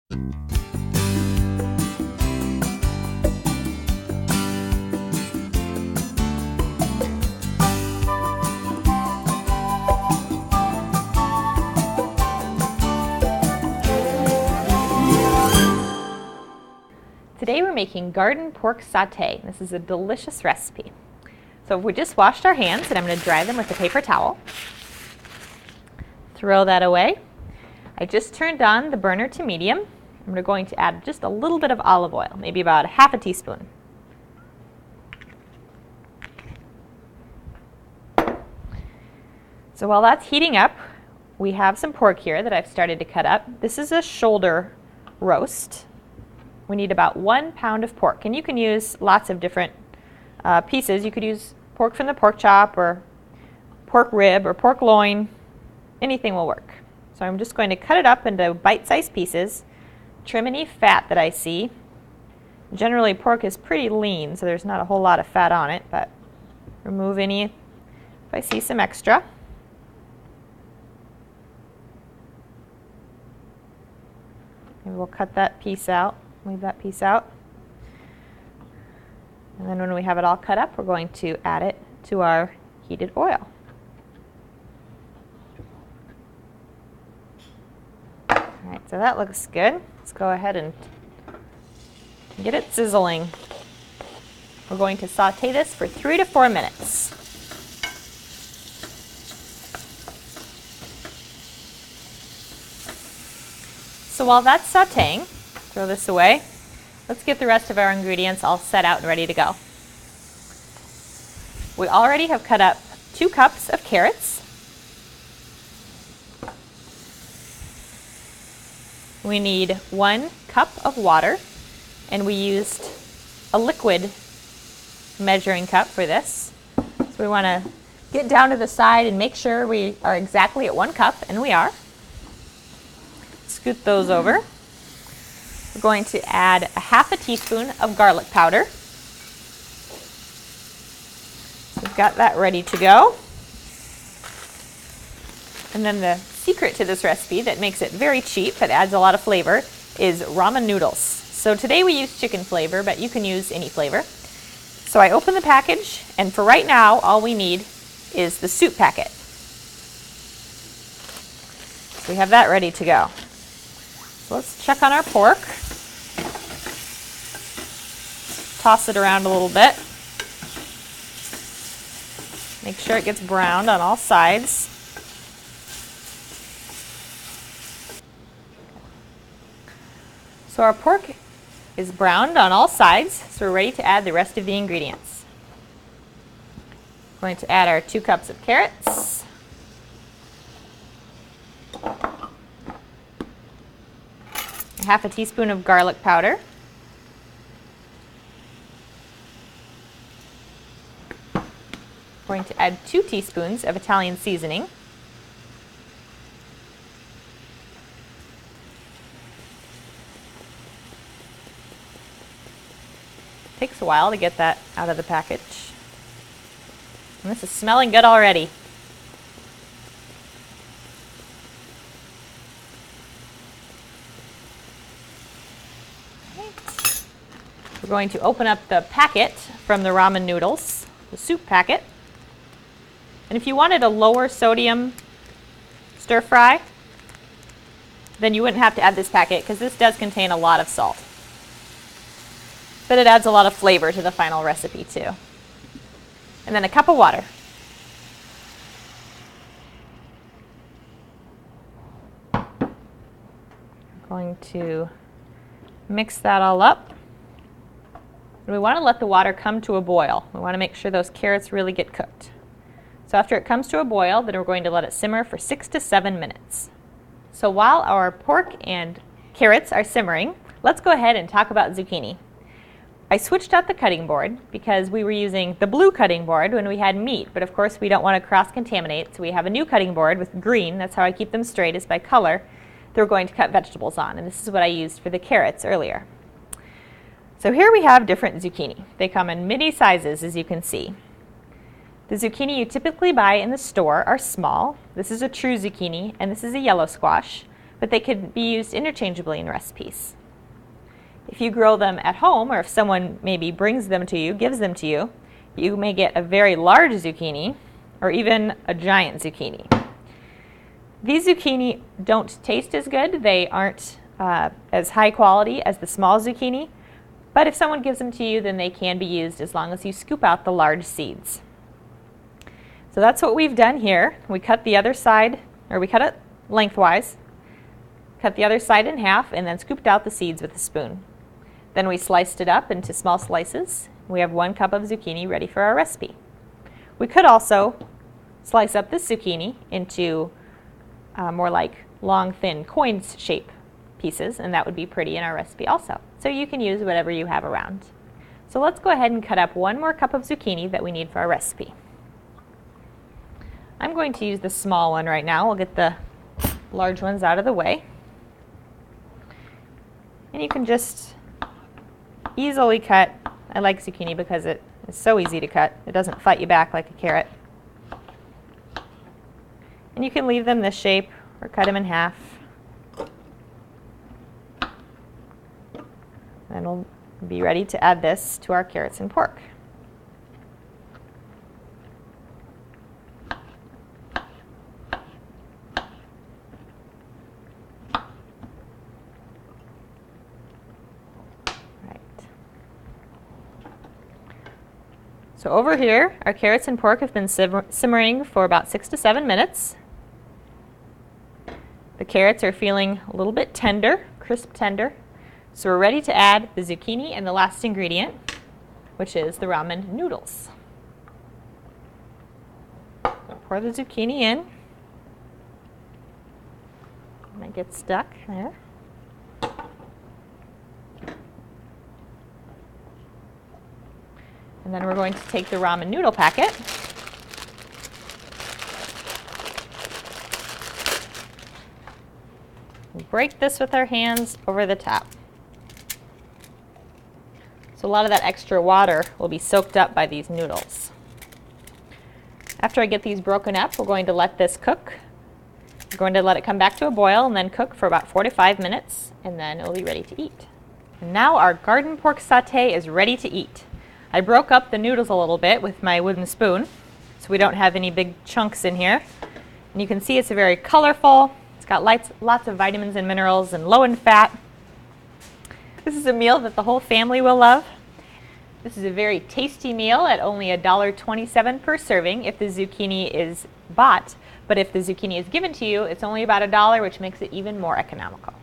Today we're making garden pork sauté. This is a delicious recipe. So we just washed our hands and I'm going to dry them with a paper towel. Throw that away. I just turned on the burner to medium. I'm going to add just a little bit of olive oil, maybe about half a teaspoon. So while that's heating up, we have some pork here that I've started to cut up. This is a shoulder roast. We need about 1 pound of pork, and you can use lots of different pieces. You could use pork from the pork chop or pork rib or pork loin. Anything will work. So I'm just going to cut it up into bite-sized pieces, trim any fat that I see. Generally pork is pretty lean, so there's not a whole lot of fat on it, but remove any if I see some extra. Maybe we'll cut that piece out. Leave that piece out. And then when we have it all cut up, we're going to add it to our heated oil. All right, so that looks good. Let's go ahead and get it sizzling. We're going to saute this for 3 to 4 minutes. So while that's sauteing, throw this away. Let's get the rest of our ingredients all set out and ready to go. We already have cut up 2 cups of carrots. We need 1 cup of water, and we used a liquid measuring cup for this. So we want to get down to the side and make sure we are exactly at 1 cup, and we are. Scoot those over. We're going to add a half a teaspoon of garlic powder. We've got that ready to go. And then the secret to this recipe that makes it very cheap but adds a lot of flavor is ramen noodles. So today we use chicken flavor, but you can use any flavor. So I open the package, and for right now all we need is the soup packet. So we have that ready to go. So let's check on our pork. Toss it around a little bit. Make sure it gets browned on all sides. So our pork is browned on all sides, so we're ready to add the rest of the ingredients. We're going to add our 2 cups of carrots. Half a teaspoon of garlic powder. We're going to add 2 teaspoons of Italian seasoning. Takes a while to get that out of the package. And this is smelling good already. We're going to open up the packet from the ramen noodles, the soup packet. And if you wanted a lower sodium stir fry, then you wouldn't have to add this packet because this does contain a lot of salt. But it adds a lot of flavor to the final recipe too. And then a cup of water. I'm going to mix that all up. And we want to let the water come to a boil. We want to make sure those carrots really get cooked. So after it comes to a boil, then we're going to let it simmer for 6 to 7 minutes. So while our pork and carrots are simmering, let's go ahead and talk about zucchini. I switched out the cutting board because we were using the blue cutting board when we had meat, but of course we don't want to cross-contaminate, so we have a new cutting board with green. That's how I keep them straight, is by color, that we're going to cut vegetables on, and this is what I used for the carrots earlier. So here we have different zucchini. They come in many sizes, as you can see. The zucchini you typically buy in the store are small. This is a true zucchini, and this is a yellow squash. but they could be used interchangeably in recipes. If you grow them at home, or if someone maybe brings them to you, gives them to you, you may get a very large zucchini or even a giant zucchini. These zucchini don't taste as good. They aren't as high quality as the small zucchini, but if someone gives them to you, then they can be used as long as you scoop out the large seeds. So that's what we've done here. We cut the other side, or we cut it lengthwise, cut the other side in half, and then scooped out the seeds with a spoon. Then we sliced it up into small slices. We have 1 cup of zucchini ready for our recipe. We could also slice up this zucchini into more like long, thin coin shape pieces, and that would be pretty in our recipe also. So you can use whatever you have around. So let's go ahead and cut up 1 more cup of zucchini that we need for our recipe. I'm going to use the small one right now. We'll get the large ones out of the way. And you can just easily cut. I like zucchini because it is so easy to cut. It doesn't fight you back like a carrot. And you can leave them this shape or cut them in half. And we'll be ready to add this to our carrots and pork. So over here, our carrots and pork have been simmering for about 6 to 7 minutes. The carrots are feeling a little bit tender, crisp tender. So we're ready to add the zucchini and the last ingredient, which is the ramen noodles. So pour the zucchini in. Might get stuck there. And then we're going to take the ramen noodle packet. Break this with our hands over the top. So a lot of that extra water will be soaked up by these noodles. After I get these broken up, we're going to let this cook. We're going to let it come back to a boil and then cook for about 4 to 5 minutes, and then it'll be ready to eat. And now our garden pork sauté is ready to eat. I broke up the noodles a little bit with my wooden spoon, so we don't have any big chunks in here. And you can see it's very colorful. It's got lots of vitamins and minerals and low in fat. This is a meal that the whole family will love. This is a very tasty meal at only $1.27 per serving if the zucchini is bought. But if the zucchini is given to you, it's only about $1, which makes it even more economical.